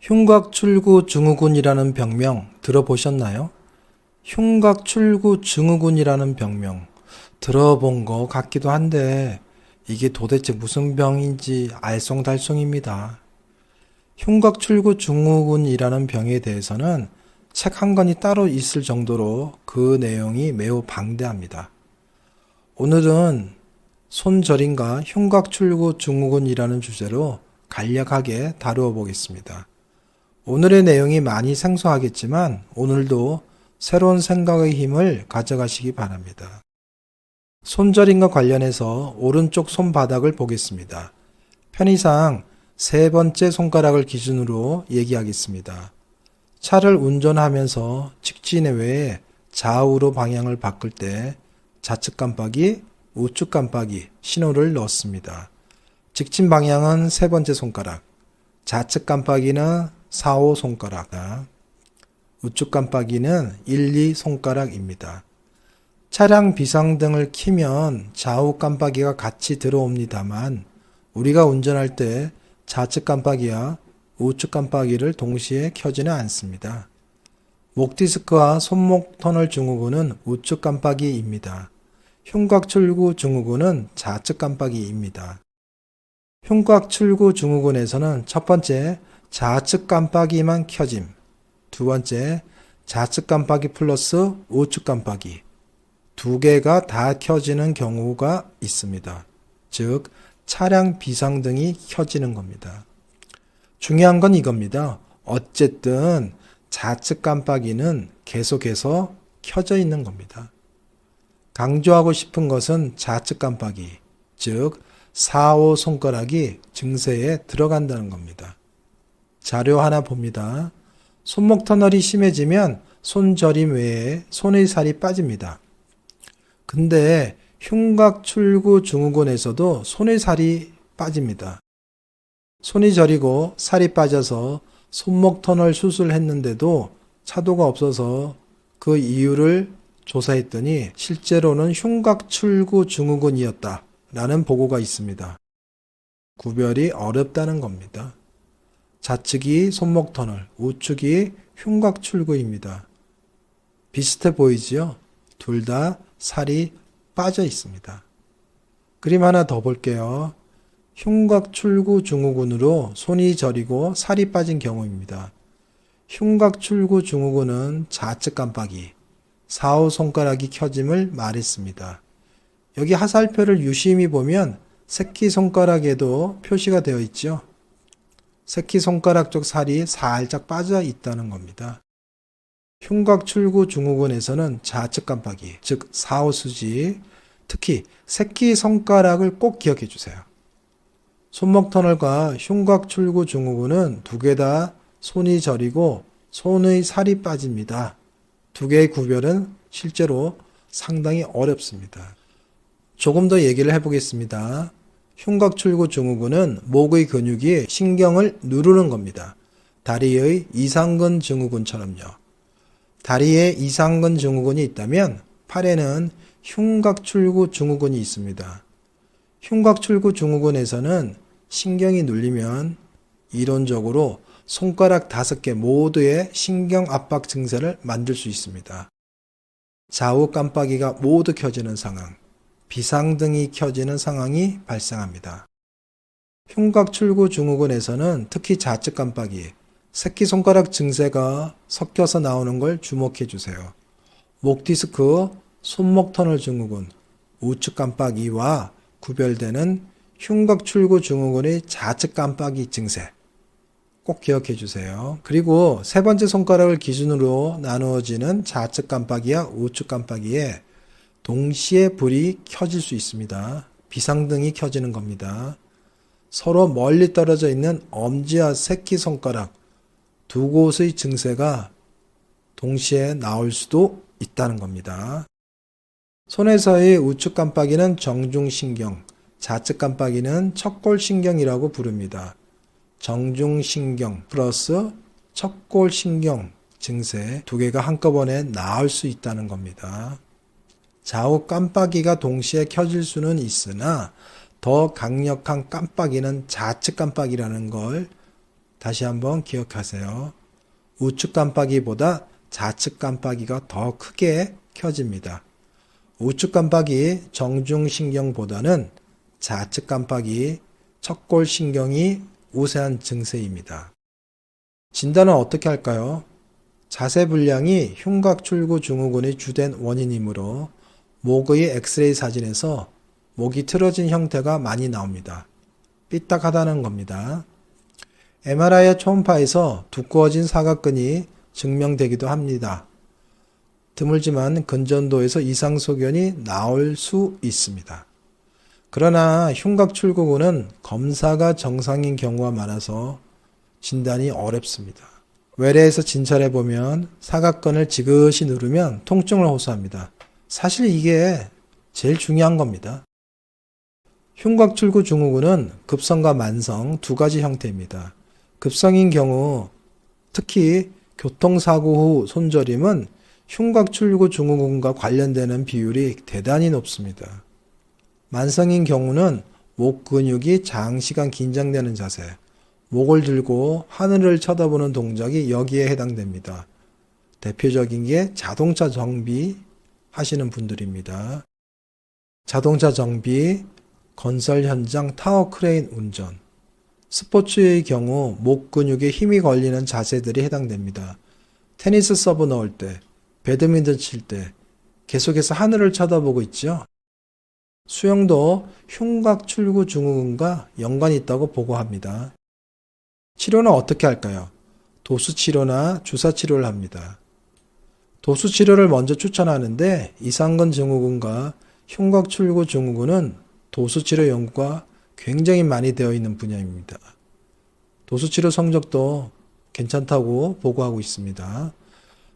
흉곽출구증후군이라는 병명 들어보셨나요? 흉곽출구증후군이라는 병명 들어본 것 같기도 한데 이게 도대체 무슨 병인지 알쏭달쏭입니다. 흉곽출구증후군이라는 병에 대해서는 책 한 권이 따로 있을 정도로 그 내용이 매우 방대합니다. 오늘은 손저림과 흉곽출구증후군이라는 주제로 간략하게 다루어 보겠습니다. 오늘의 내용이 많이 생소하겠지만 오늘도 새로운 생각의 힘을 가져가시기 바랍니다. 손저림과 관련해서 오른쪽 손바닥을 보겠습니다. 편의상 세 번째 손가락을 기준으로 얘기하겠습니다. 차를 운전하면서 직진 외에 좌우로 방향을 바꿀 때 좌측 깜빡이, 우측 깜빡이 신호를 넣습니다. 직진 방향은 세 번째 손가락, 좌측 깜빡이는 4, 5 손가락, 우측 깜빡이는 1, 2 손가락입니다. 차량 비상등을 켜면 좌우 깜빡이가 같이 들어옵니다만 우리가 운전할 때 좌측 깜빡이와 우측 깜빡이를 동시에 켜지는 않습니다. 목 디스크와 손목 터널 증후군은 우측 깜빡이입니다. 흉곽출구 증후군은 좌측 깜빡이입니다. 흉곽출구 증후군에서는 첫 번째 좌측 깜빡이만 켜짐, 두 번째 좌측 깜빡이 플러스 우측 깜빡이 두 개가 다 켜지는 경우가 있습니다. 즉 차량 비상등이 켜지는 겁니다. 중요한 건 이겁니다. 어쨌든 좌측 깜빡이는 계속해서 켜져 있는 겁니다. 강조하고 싶은 것은 좌측 깜빡이, 즉 4, 5 손가락이 증세에 들어간다는 겁니다. 자료 하나 봅니다. 손목 터널이 심해지면 손저림 외에 손의 살이 빠집니다. 근데 흉곽출구증후군에서도 손의 살이 빠집니다. 손이 저리고 살이 빠져서 손목 터널 수술했는데도 차도가 없어서 그 이유를 조사했더니 실제로는 흉곽출구증후군이었다라는 보고가 있습니다. 구별이 어렵다는 겁니다. 좌측이 손목 터널, 우측이 흉곽출구입니다. 비슷해 보이지요? 둘 다 살이 빠져 있습니다. 그림 하나 더 볼게요. 흉곽출구증후군으로 손이 저리고 살이 빠진 경우입니다. 흉곽출구증후군은 좌측 깜빡이, 4, 5 손가락이 켜짐을 말했습니다. 여기 하살표를 유심히 보면 새끼손가락에도 표시가 되어 있죠. 새끼손가락 쪽 살이 살짝 빠져 있다는 겁니다. 흉곽출구증후군에서는 좌측 깜빡이, 즉 4, 5 수지, 특히 새끼손가락을 꼭 기억해 주세요. 손목 터널과 흉곽출구증후군은 두 개 다 손이 저리고 손의 살이 빠집니다. 두 개의 구별은 실제로 상당히 어렵습니다. 조금 더 얘기를 해보겠습니다. 흉곽출구증후군은 목의 근육이 신경을 누르는 겁니다. 다리의 이상근 증후군처럼요. 다리에 이상근 증후군이 있다면 팔에는 흉곽출구증후군이 있습니다. 흉곽출구증후군에서는 신경이 눌리면 이론적으로 손가락 5개 모두의 신경압박 증세를 만들 수 있습니다. 좌우 깜빡이가 모두 켜지는 상황, 비상등이 켜지는 상황이 발생합니다. 흉곽출구증후군에서는 특히 좌측 깜빡이, 새끼손가락 증세가 섞여서 나오는 걸 주목해 주세요. 목 디스크, 손목 터널 증후군, 우측 깜빡이와 구별되는 흉곽출구증후군의 좌측 깜빡이 증세 꼭 기억해 주세요. 그리고 세 번째 손가락을 기준으로 나누어지는 좌측 깜빡이와 우측 깜빡이에 동시에 불이 켜질 수 있습니다. 비상등이 켜지는 겁니다. 서로 멀리 떨어져 있는 엄지와 새끼손가락 두 곳의 증세가 동시에 나올 수도 있다는 겁니다. 손에서의 우측 깜빡이는 정중신경, 좌측 깜빡이는 척골신경이라고 부릅니다. 정중신경 플러스 척골신경 증세 두 개가 한꺼번에 나올 수 있다는 겁니다. 좌우 깜빡이가 동시에 켜질 수는 있으나 더 강력한 깜빡이는 좌측 깜빡이라는 걸 다시 한번 기억하세요. 우측 깜빡이보다 좌측 깜빡이가 더 크게 켜집니다. 우측 깜빡이 정중신경보다는 좌측 깜빡이 척골신경이 우세한 증세입니다. 진단은 어떻게 할까요? 자세 불량이 흉곽출구 증후군의 주된 원인이므로 목의 엑스레이 사진에서 목이 틀어진 형태가 많이 나옵니다. 삐딱하다는 겁니다. MRI와 초음파에서 두꺼워진 사각근이 증명되기도 합니다. 드물지만 근전도에서 이상 소견이 나올 수 있습니다. 그러나 흉곽출구군은 검사가 정상인 경우가 많아서 진단이 어렵습니다. 외래에서 진찰해 보면 사각근을 지그시 누르면 통증을 호소합니다. 사실 이게 제일 중요한 겁니다. 흉곽출구 증후군은 급성과 만성 두 가지 형태입니다. 급성인 경우 특히 교통사고 후 손저림은 흉곽출구 증후군과 관련되는 비율이 대단히 높습니다. 만성인 경우는 목 근육이 장시간 긴장되는 자세, 목을 들고 하늘을 쳐다보는 동작이 여기에 해당됩니다. 대표적인 게 자동차 정비 하시는 분들입니다. 자동차 정비, 건설 현장 타워 크레인 운전, 스포츠의 경우 목 근육에 힘이 걸리는 자세들이 해당됩니다. 테니스 서브 넣을 때, 배드민턴 칠 때 계속해서 하늘을 쳐다보고 있죠. 수영도 흉곽출구 증후군과 연관이 있다고 보고합니다. 치료는 어떻게 할까요? 도수치료나 주사치료를 합니다. 도수치료를 먼저 추천하는데 이상근 증후군과 흉곽출구 증후군은 도수치료 연구가 굉장히 많이 되어 있는 분야입니다. 도수치료 성적도 괜찮다고 보고하고 있습니다.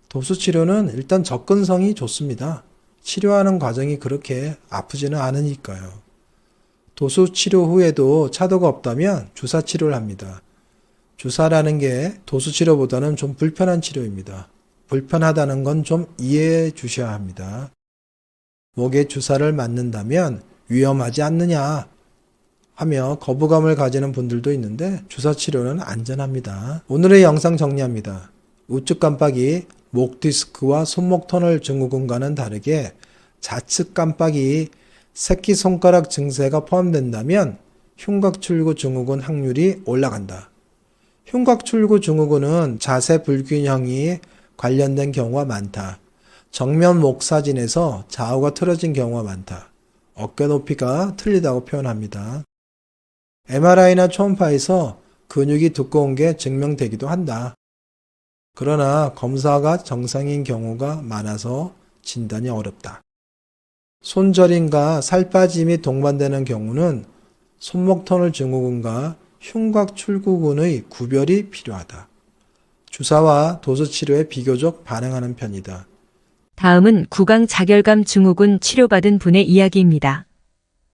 도수치료는 일단 접근성이 좋습니다. 치료하는 과정이 그렇게 아프지는 않으니까요. 도수치료 후에도 차도가 없다면 주사치료를 합니다. 주사라는 게 도수치료보다는 좀 불편한 치료입니다. 불편하다는 건 좀 이해해 주셔야 합니다. 목에 주사를 맞는다면 위험하지 않느냐 하며 거부감을 가지는 분들도 있는데 주사치료는 안전합니다. 오늘의 영상 정리합니다. 우측 깜빡이 목 디스크와 손목 터널 증후군과는 다르게 좌측 깜빡이 새끼손가락 증세가 포함된다면 흉곽출구 증후군 확률이 올라간다. 흉곽출구 증후군은 자세 불균형이 관련된 경우가 많다. 정면 목 사진에서 좌우가 틀어진 경우가 많다. 어깨 높이가 틀리다고 표현합니다. MRI나 초음파에서 근육이 두꺼운 게 증명되기도 한다. 그러나 검사가 정상인 경우가 많아서 진단이 어렵다. 손저림과 살 빠짐이 동반되는 경우는 손목 터널 증후군과 흉곽출구군의 구별이 필요하다. 주사와 도수치료에 비교적 반응하는 편이다. 다음은 구강 자결감 증후군 치료받은 분의 이야기입니다.